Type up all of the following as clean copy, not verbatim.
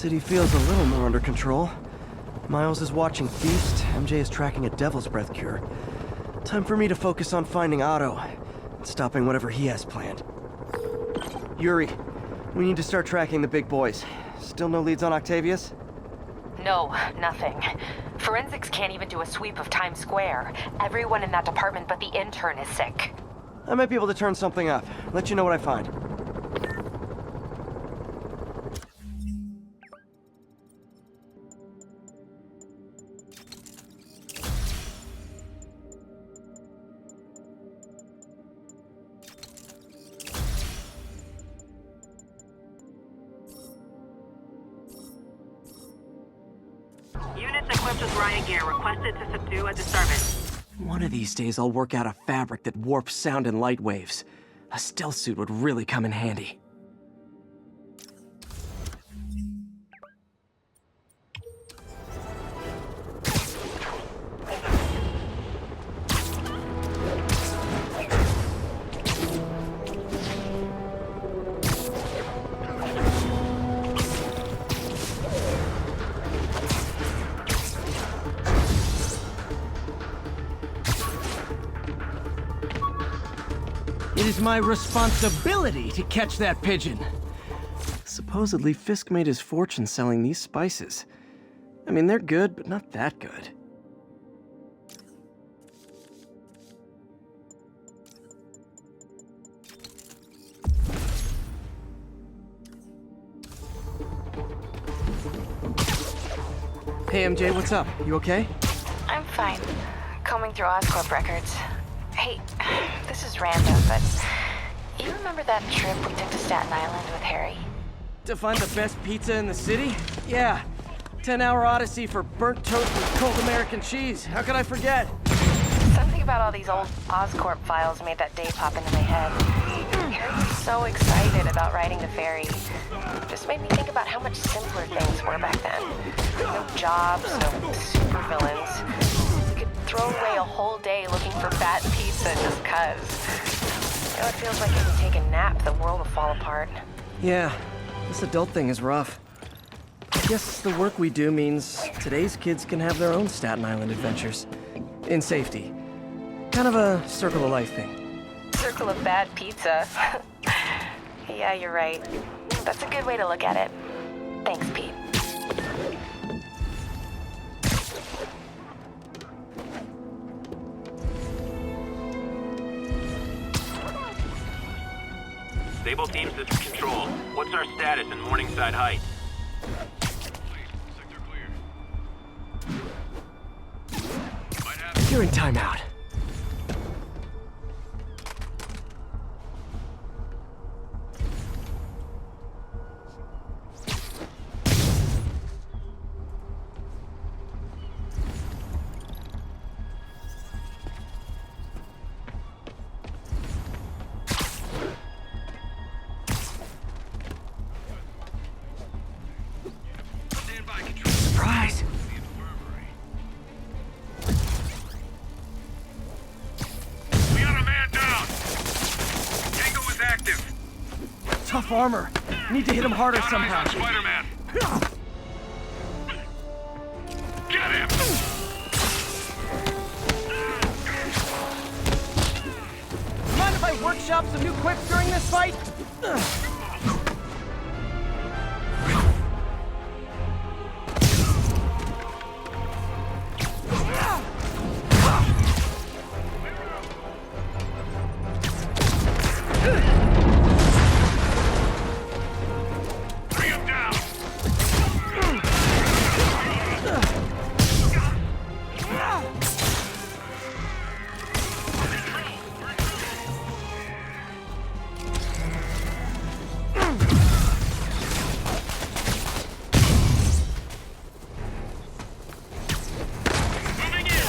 City feels a little more under control. Miles is watching Feast, MJ is tracking a Devil's Breath cure. Time for me to focus on finding Otto and stopping whatever he has planned. Yuri, we need to start tracking the big boys. Still no leads on Octavius? No, nothing. Forensics can't even do a sweep of Times Square. Everyone in that department but the intern is sick. I might be able to turn something up. Let you know what I find. Units equipped with riot gear requested to subdue a disturbance. One of these days I'll work out a fabric that warps sound and light waves. A stealth suit would really come in handy. It is my responsibility to catch that pigeon. Supposedly, Fisk made his fortune selling these spices. I mean, they're good, but not that good. Hey, MJ, what's up? You okay? I'm fine. Combing through Oscorp records. Hey, this is random, but you remember that trip we took to Staten Island with Harry? To find the best pizza in the city? Yeah. 10-hour odyssey for burnt toast with cold American cheese. How could I forget? Something about all these old Oscorp files made that day pop into my head. Harry was so excited about riding the ferry. Just made me think about how much simpler things were back then. No jobs, no supervillains. Throw away a whole day looking for bad pizza just cuz. You know, it feels like if you take a nap, the world will fall apart. Yeah, this adult thing is rough. I guess the work we do means today's kids can have their own Staten Island adventures. In safety. Kind of a circle of life thing. Circle of bad pizza. Yeah, you're right. That's a good way to look at it. Thanks, Pete. Sable teams, this is Control. What's our status in Morningside Heights? Sector clear. You're in timeout. Surprise! We got a man down. Tango is active. Tough armor. Need to hit him harder Got eyes somehow. on Spider-Man. Get him! Mind if I workshop some new quips during this fight? Bring him down. Moving in.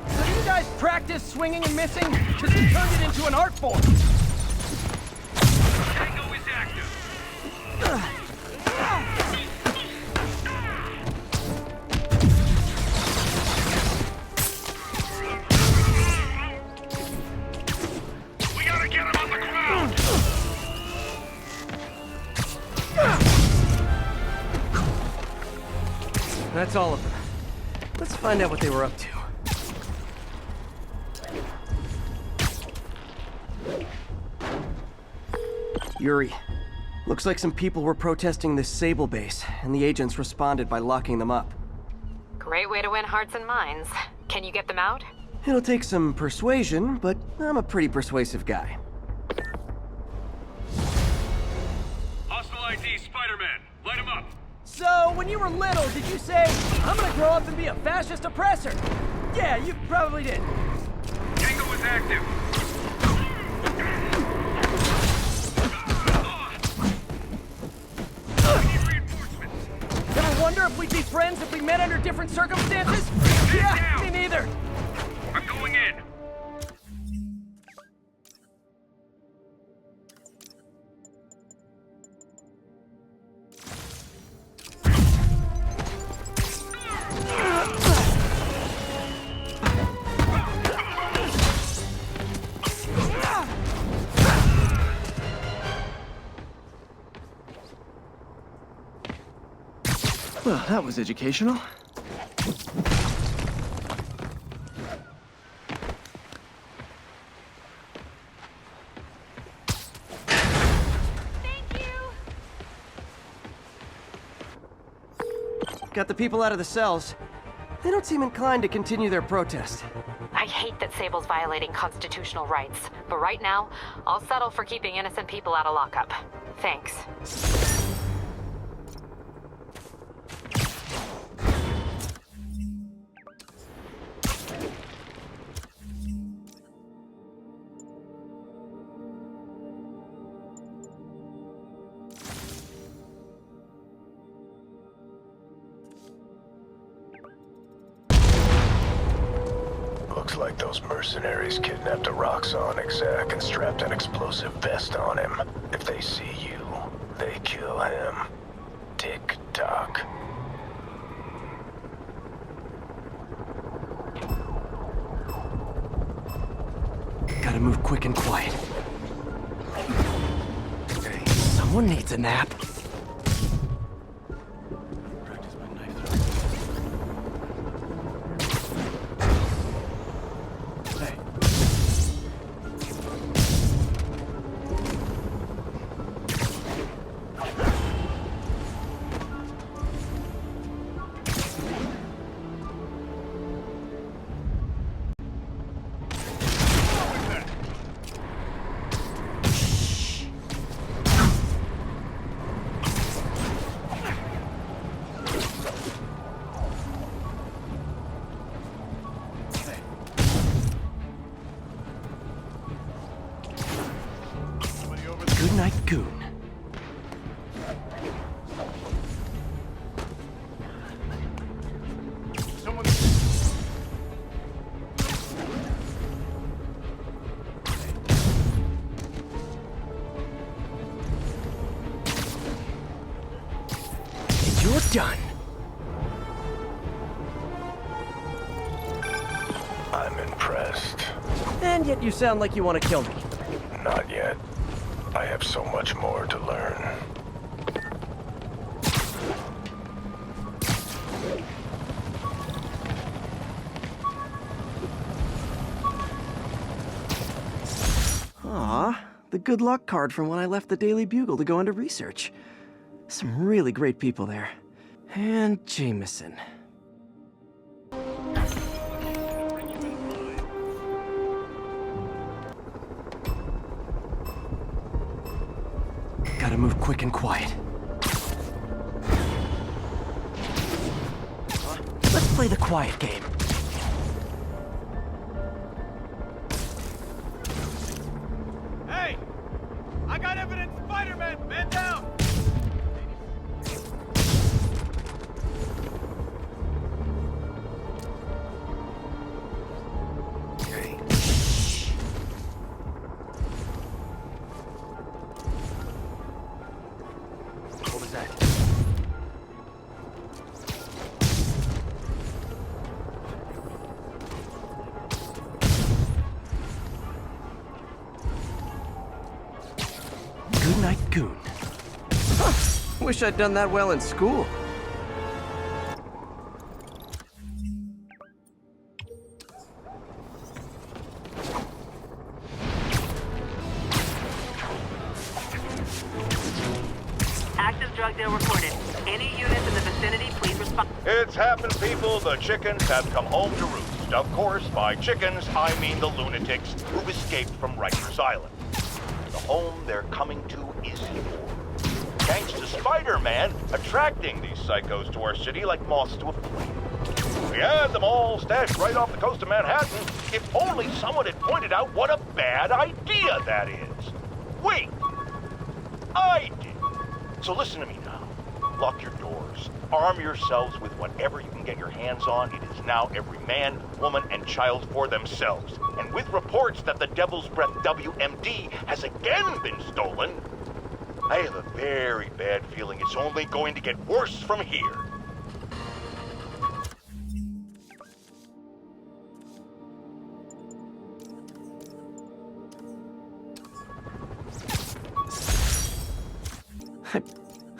So do you guys practice swinging and missing? Because we turned it into an art form. Tango is active. That's all of them. Let's find out what they were up to. Yuri, looks like some people were protesting this Sable base, and the agents responded by locking them up. Great way to win hearts and minds. Can you get them out? It'll take some persuasion, but I'm a pretty persuasive guy. Hostile ID, Spider-Man. Light him up. So, when you were little, did you say, I'm gonna grow up and be a fascist oppressor? Yeah, you probably did. Tango is active. We need reinforcements. Ever wonder if we'd be friends if we met under different circumstances? Yeah, me neither. I'm going in. Well, that was educational. Got the people out of the cells. They don't seem inclined to continue their protest. I hate that Sable's violating constitutional rights, but right now, I'll settle for keeping innocent people out of lockup. Thanks. Looks like those mercenaries kidnapped a Roxxon exec and strapped an explosive vest on him. If they see you, they kill him. Tick-tock. Gotta move quick and quiet. Someone needs a nap. Good night, Goon. And you're done. I'm impressed. And yet you sound like you want to kill me. Not yet. I have so much more to learn. Aw, the good luck card from when I left the Daily Bugle to go into research. Some really great people there. And Jameson. Gotta move quick and quiet. Let's play the quiet game. Hey! I got evidence! Spider-Man! Man down! What was that? Good night, Goon. Huh. Wish I'd done that well in school. drug deal reported. Any units in the vicinity, please respond. It's happened, people. The chickens have come home to roost. Of course, by chickens, I mean the lunatics who've escaped from Rikers Island. The home they're coming to is yours. Thanks to Spider-Man attracting these psychos to our city like moths to a flame. We had them all stashed right off the coast of Manhattan. If only someone had pointed out what a bad idea that is. Wait! I did. So listen to me now. Lock your doors. Arm yourselves with whatever you can get your hands on. It is now every man, woman, and child for themselves. And with reports that the Devil's Breath WMD has again been stolen, I have a very bad feeling it's only going to get worse from here.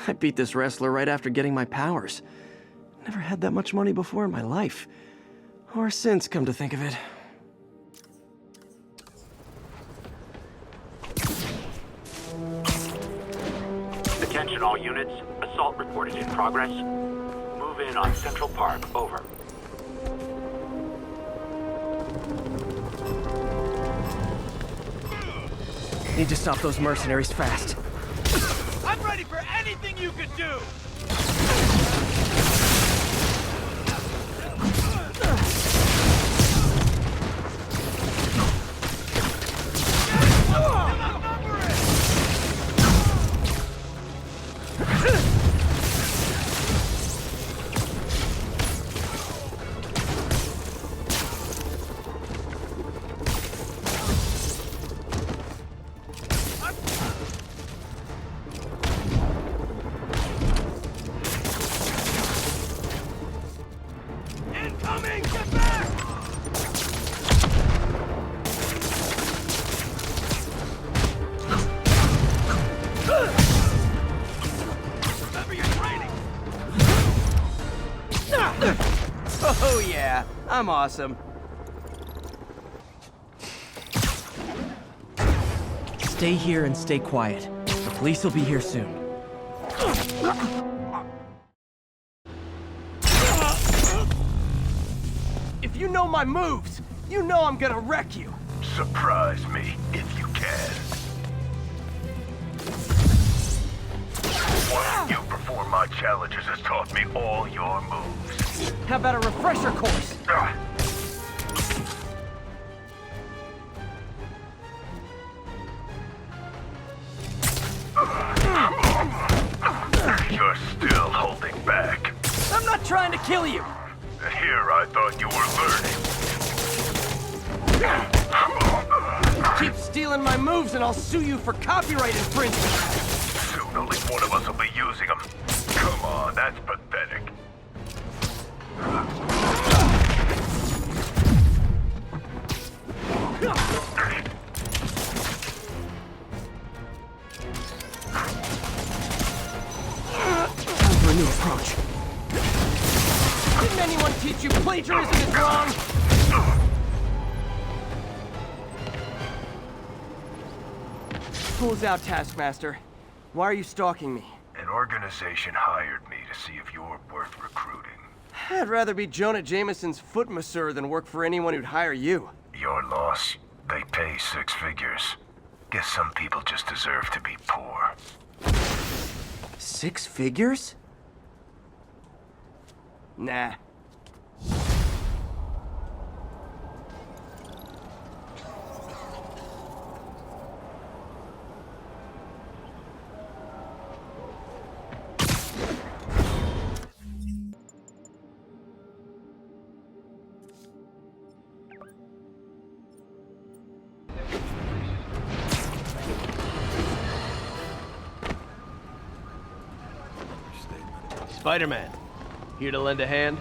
I beat this wrestler right after getting my powers. Never had that much money before in my life. Or since, come to think of it. Attention all units. Assault reported in progress. Move in on Central Park. Over. Need to stop those mercenaries fast. I'm ready for anything you could do! Oh yeah, I'm awesome. Stay here and stay quiet. The police will be here soon. If you know my moves, you know I'm gonna wreck you. Surprise me, if you can. Watching you perform my challenges has taught me all your moves. How about a refresher course? You're still holding back. I'm not trying to kill you. Here I thought you were learning. Keep stealing my moves and I'll sue you for copyright infringement. Soon only one of us will be using them. Come on, that's pathetic. Time for a new approach. Didn't anyone teach you plagiarism is wrong? Pulls out, Taskmaster. Why are you stalking me? An organization hired me to see if you're worth recruiting. I'd rather be Jonah Jameson's foot masseur than work for anyone who'd hire you. Your loss, they pay 6 figures. Guess some people just deserve to be poor. 6 figures? Nah. Spider-Man, here to lend a hand?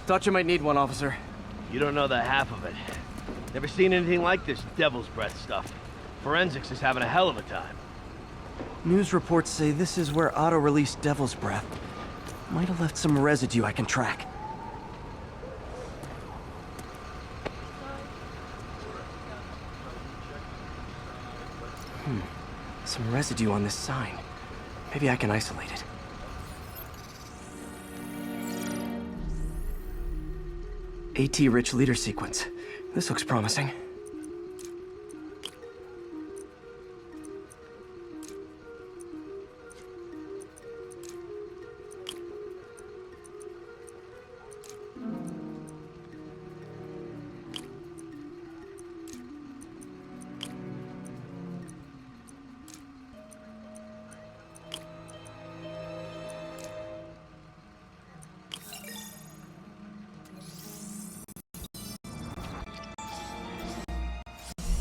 Thought you might need one, officer. You don't know the half of it. Never seen anything like this Devil's Breath stuff. Forensics is having a hell of a time. News reports say this is where Otto released Devil's Breath. Might have left some residue I can track. Some residue on this sign. Maybe I can isolate it. AT-rich leader sequence. This looks promising.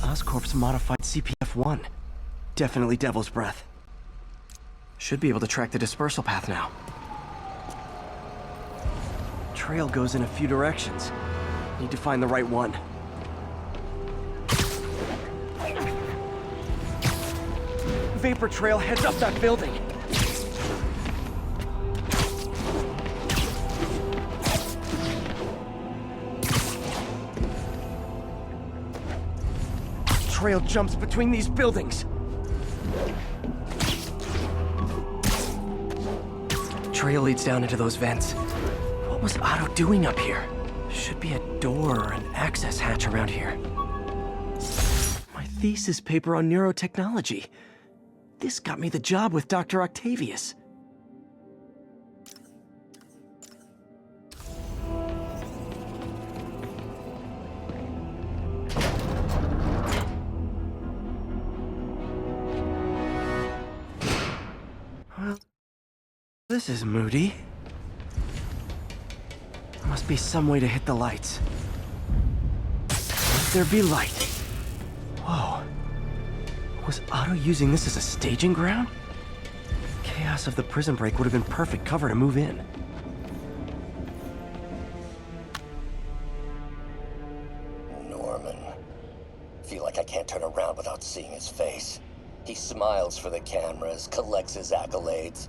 Oscorp's modified CPF-1. Definitely Devil's Breath. Should be able to track the dispersal path now. Trail goes in a few directions. Need to find the right one. Vapor trail heads up that building. Trail jumps between these buildings. Trail leads down into those vents. What was Otto doing up here? Should be a door or an access hatch around here. My thesis paper on neurotechnology. This got me the job with Dr. Octavius. This is moody. Must be some way to hit the lights. Let there be light. Whoa. Was Otto using this as a staging ground? Chaos of the prison break would have been perfect cover to move in. Norman. Feel like I can't turn around without seeing his face. He smiles for the cameras, collects his accolades,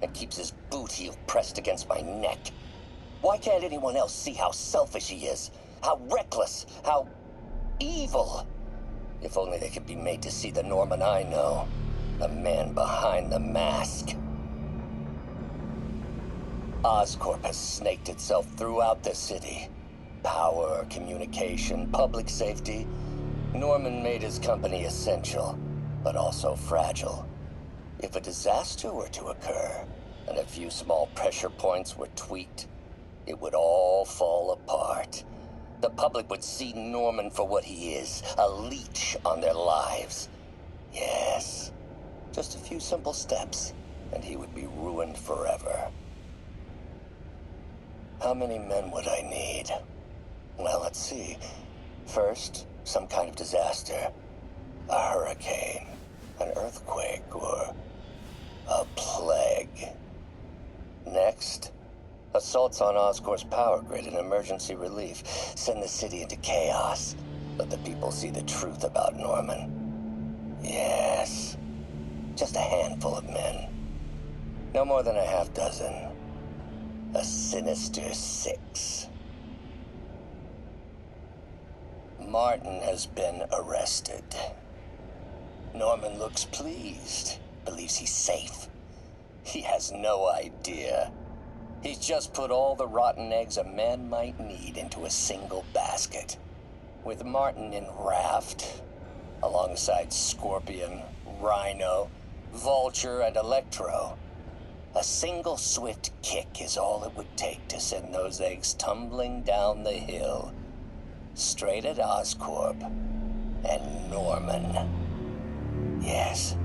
and keeps his boot heel pressed against my neck. Why can't anyone else see how selfish he is? How reckless? How evil? If only they could be made to see the Norman I know. The man behind the mask. Oscorp has snaked itself throughout the city. Power, communication, public safety. Norman made his company essential, but also fragile. If a disaster were to occur, and a few small pressure points were tweaked, it would all fall apart. The public would see Norman for what he is, a leech on their lives. Yes, just a few simple steps, and he would be ruined forever. How many men would I need? Well, let's see. First, some kind of disaster. A hurricane, an earthquake, or a plague. Next, assaults on Oscorp's power grid and emergency relief. Send the city into chaos. Let the people see the truth about Norman. Yes, just a handful of men. No more than a half dozen. A Sinister Six. Martin has been arrested. Norman looks pleased, believes he's safe. He has no idea. He's just put all the rotten eggs a man might need into a single basket. With Martin in raft, alongside Scorpion, Rhino, Vulture, and Electro, a single swift kick is all it would take to send those eggs tumbling down the hill, straight at Oscorp and Norman. Yes,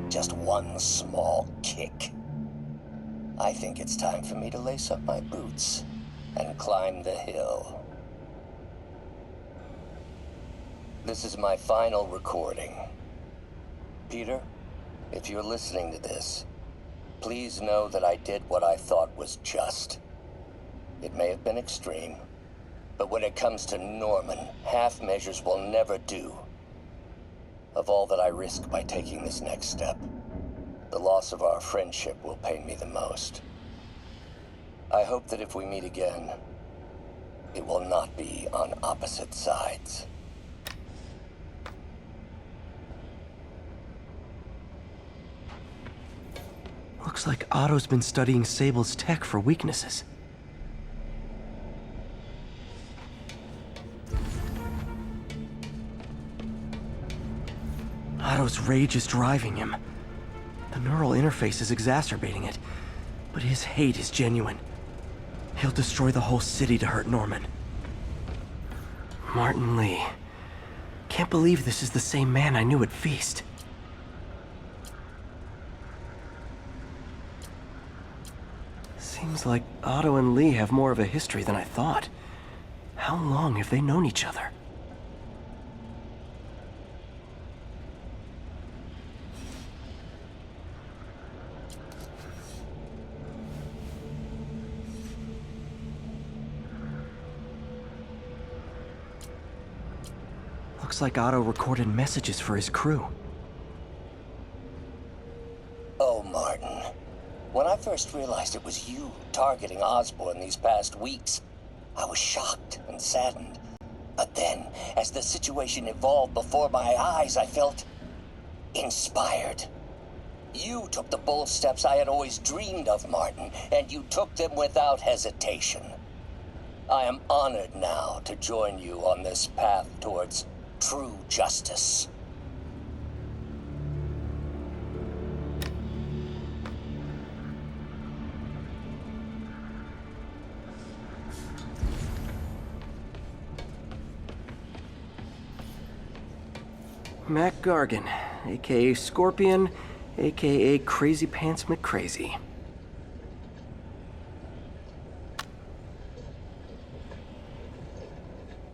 just one small kick. I think it's time for me to lace up my boots and climb the hill. This is my final recording. Peter, if you're listening to this, please know that I did what I thought was just. It may have been extreme, but when it comes to Norman, half measures will never do. Of all that I risk by taking this next step, the loss of our friendship will pain me the most. I hope that if we meet again, it will not be on opposite sides. Looks like Otto's been studying Sable's tech for weaknesses. Otto's rage is driving him. The neural interface is exacerbating it, but his hate is genuine. He'll destroy the whole city to hurt Norman. Martin Lee. Can't believe this is the same man I knew at Feast. Seems like Otto and Lee have more of a history than I thought. How long have they known each other? Looks like Otto recorded messages for his crew. Oh, Martin. When I first realized it was you targeting Osborn these past weeks, I was shocked and saddened. But then, as the situation evolved before my eyes, I felt inspired. You took the bold steps I had always dreamed of, Martin, and you took them without hesitation. I am honored now to join you on this path towards true justice. Mac Gargan, aka Scorpion, aka Crazy Pants McCrazy.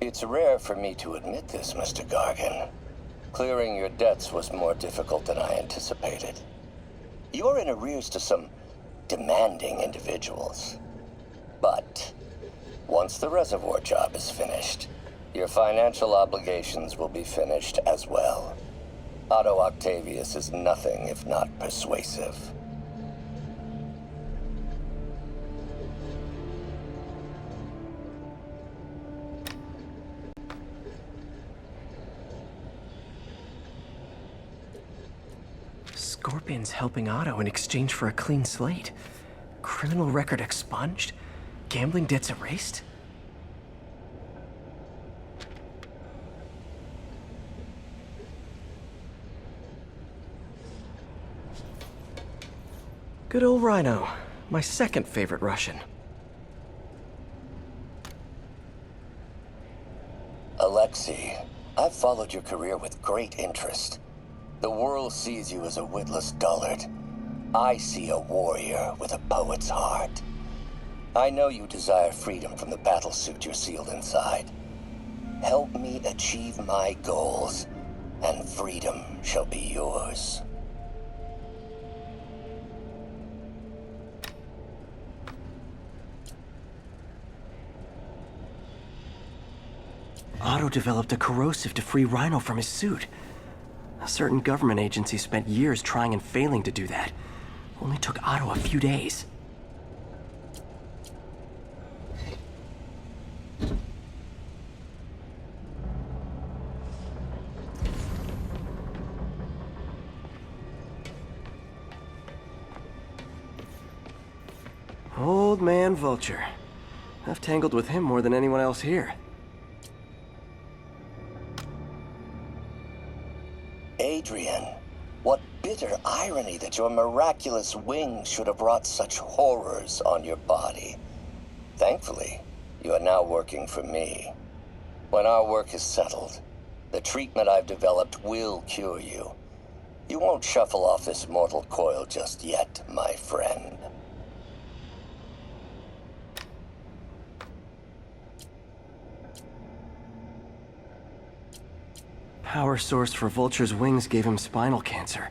It's rare for me to admit this, Mr. Gargan. Clearing your debts was more difficult than I anticipated. You're in arrears to some demanding individuals. But once the reservoir job is finished, your financial obligations will be finished as well. Otto Octavius is nothing if not persuasive. Scorpion's helping Otto in exchange for a clean slate. Criminal record expunged? Gambling debts erased? Good old Rhino, my second favorite Russian. Alexei, I've followed your career with great interest. The world sees you as a witless dullard. I see a warrior with a poet's heart. I know you desire freedom from the battlesuit you're sealed inside. Help me achieve my goals, and freedom shall be yours. Otto developed a corrosive to free Rhino from his suit. A certain government agency spent years trying and failing to do that. Only took Otto a few days. Old man Vulture. I've tangled with him more than anyone else here. Adrian, what bitter irony that your miraculous wings should have wrought such horrors on your body. Thankfully, you are now working for me. When our work is settled, the treatment I've developed will cure you. You won't shuffle off this mortal coil just yet, my friend. Power source for Vulture's wings gave him spinal cancer,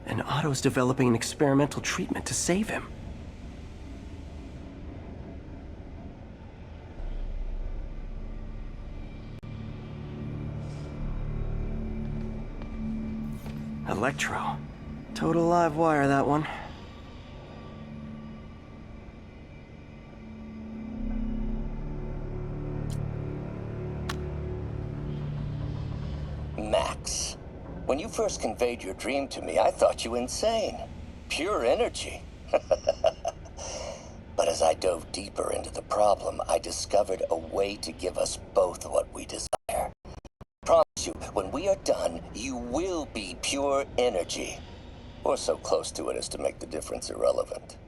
and Otto's developing an experimental treatment to save him. Electro. Total live wire, that one. Max, when you first conveyed your dream to me, I thought you insane. Pure energy. But as I dove deeper into the problem, I discovered a way to give us both what we desire. I promise you, when we are done, you will be pure energy. Or so close to it as to make the difference irrelevant.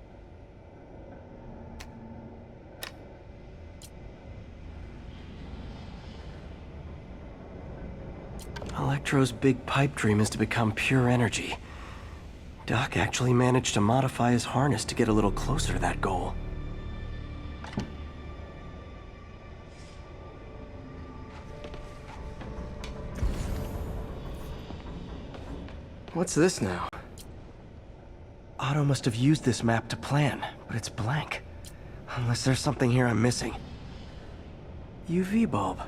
Electro's big pipe dream is to become pure energy. Doc actually managed to modify his harness to get a little closer to that goal. What's this now? Otto must have used this map to plan, but it's blank. Unless there's something here I'm missing. UV bulb.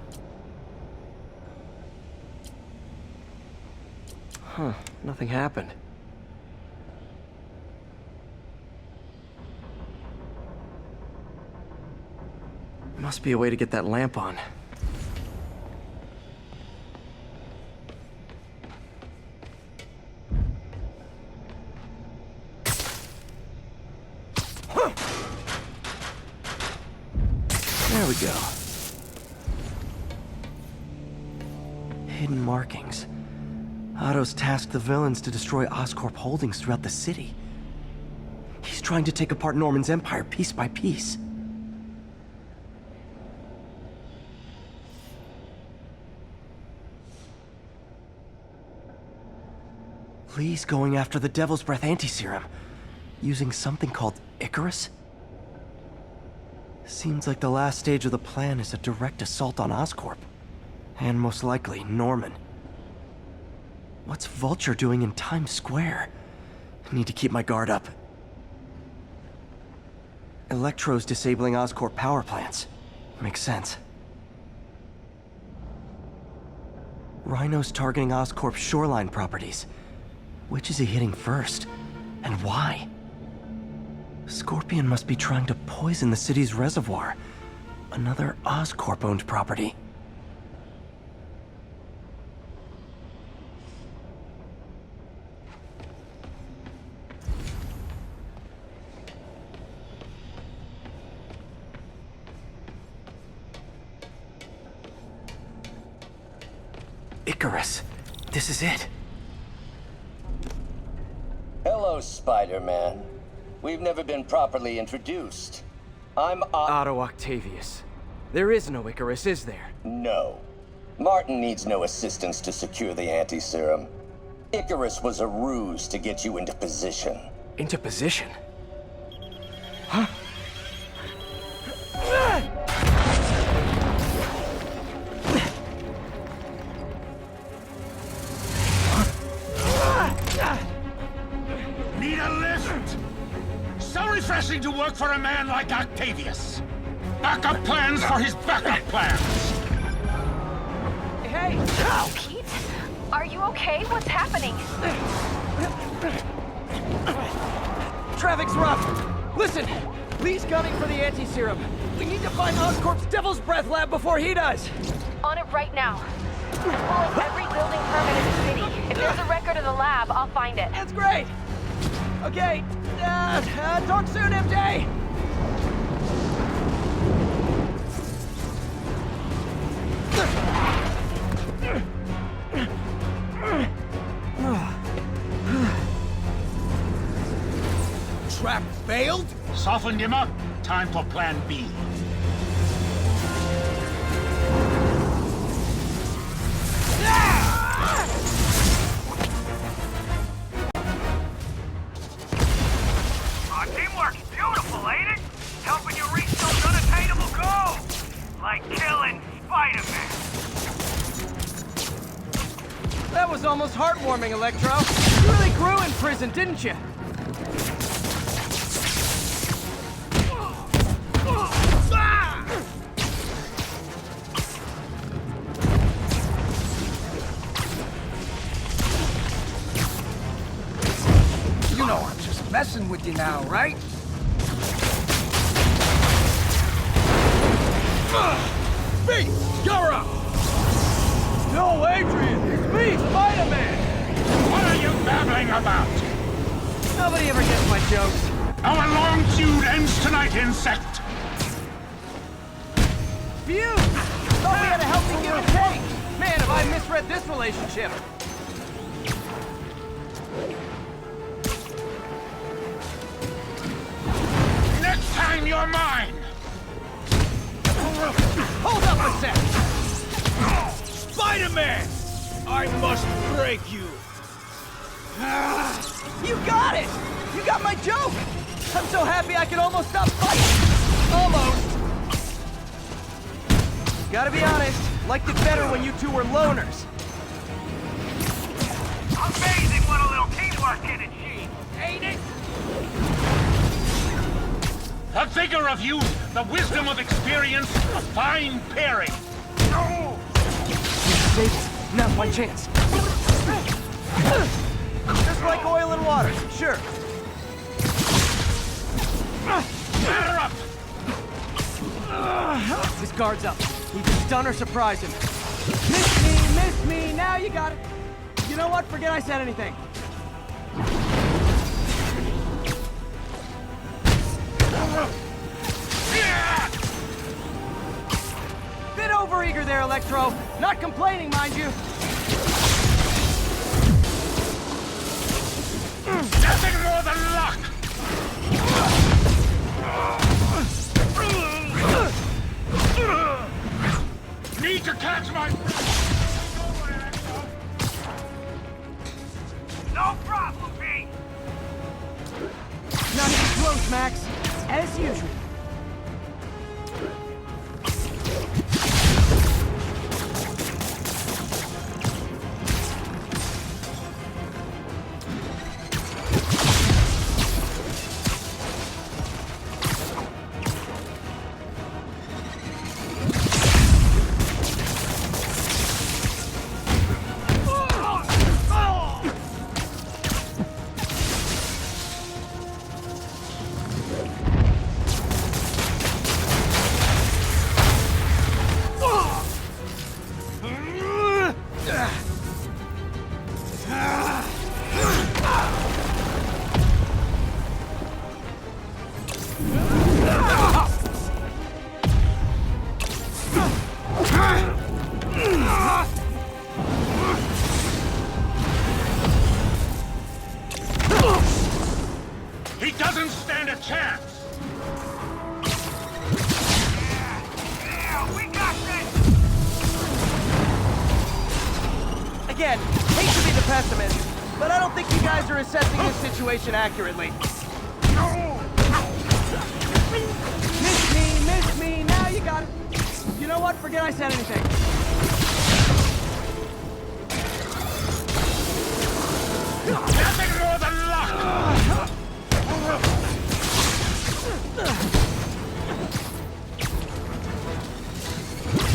Huh, nothing happened. Must be a way to get that lamp on. There we go. Hidden markings. Otto's tasked the villains to destroy Oscorp holdings throughout the city. He's trying to take apart Norman's empire piece by piece. Lee's going after the Devil's Breath anti-serum, using something called Icarus? Seems like the last stage of the plan is a direct assault on Oscorp. And most likely, Norman. What's Vulture doing in Times Square? I need to keep my guard up. Electro's disabling Oscorp power plants. Makes sense. Rhino's targeting Oscorp's shoreline properties. Which is he hitting first? And why? Scorpion must be trying to poison the city's reservoir. Another Oscorp-owned property. Icarus. This is it. Hello, Spider-Man. We've never been properly introduced. I'm Otto Octavius. There is no Icarus, is there? No. Martin needs no assistance to secure the anti-serum. Icarus was a ruse to get you into position. Into position? Huh? Need a lift? So refreshing to work for a man like Octavius. Backup plans for his backup plans. Hey! Pete? Are you okay? What's happening? Traffic's rough. Listen, Lee's gunning for the anti-serum. We need to find Oscorp's Devil's Breath lab before he does. On it right now. I'm pulling every building permit in the city. If there's a record of the lab, I'll find it. That's great. Okay, talk soon, MJ. Trap failed? Softened him up. Time for plan B. Teamwork's beautiful, ain't it? Helping you reach those unattainable goals. Like killing Spider-Man. That was almost heartwarming, Electro. You really grew in prison, didn't you? You know I'm just messing with you now, right? Beast, you're up! No, Adrian! It's me, Spider-Man! What are you babbling about? Nobody ever gets my jokes. Our long feud ends tonight, insect! Phew! Thought we had a healthy give and take! Man, have I misread this relationship! Next time you're mine! Hold up a sec! Spider-Man! I must break you! You got it! You got my joke! I'm so happy I can almost stop fighting! Almost! Gotta be honest, liked it better when you two were loners. Amazing what a little teamwork can achieve, ain't it? The vigor of youth, the wisdom of experience, a fine pairing. No! Sable, now's my chance. Just like oil and water, sure. Batter up! His guard's up. Need to stun or surprise him. Miss me, now you got it. You know what? Forget I said anything. Bit overeager there, Electro. Not complaining, mind you. Nothing more than luck! Need to catch my... No problem, B! Not even close, Max. As usual. He doesn't stand a chance! Yeah, we got this! Again, hate to be the pessimist, but I don't think you guys are assessing this situation accurately. Miss me, now you got it. You know what? Forget I said anything. Nothing more than luck!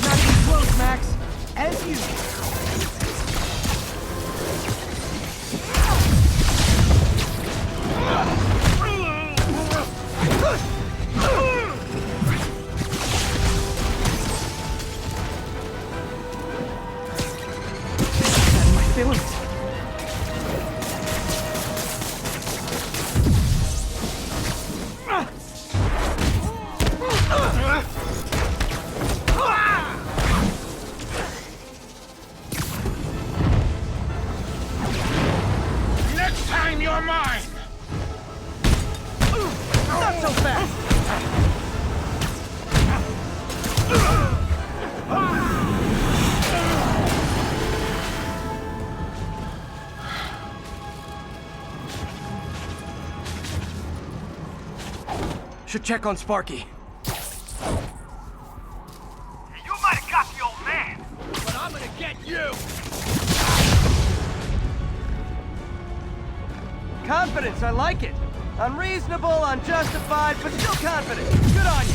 Not even close, Max. As usual. My feelings. Next time you're mine! Not so fast! Should check on Sparky. You might have got the old man! But I'm gonna get you! Confidence, I like it. Unreasonable, unjustified, but still confident. Good on you.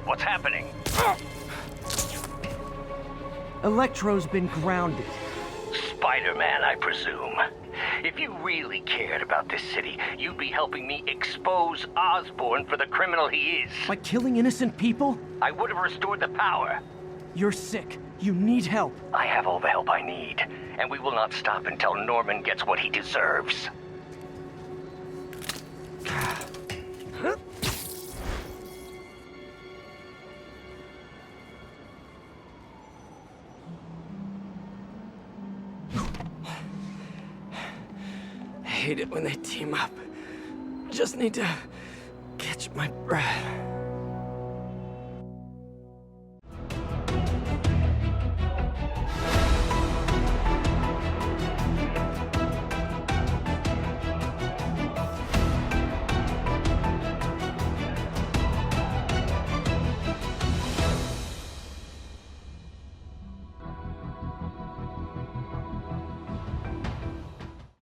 What's happening? Electro's been grounded. Spider-Man, I presume. If you really cared about this city, you'd be helping me expose Osborn for the criminal he is. By killing innocent people? I would have restored the power. You're sick. You need help. I have all the help I need, and we will not stop until Norman gets what he deserves. I hate it when they team up. Just need to catch my breath.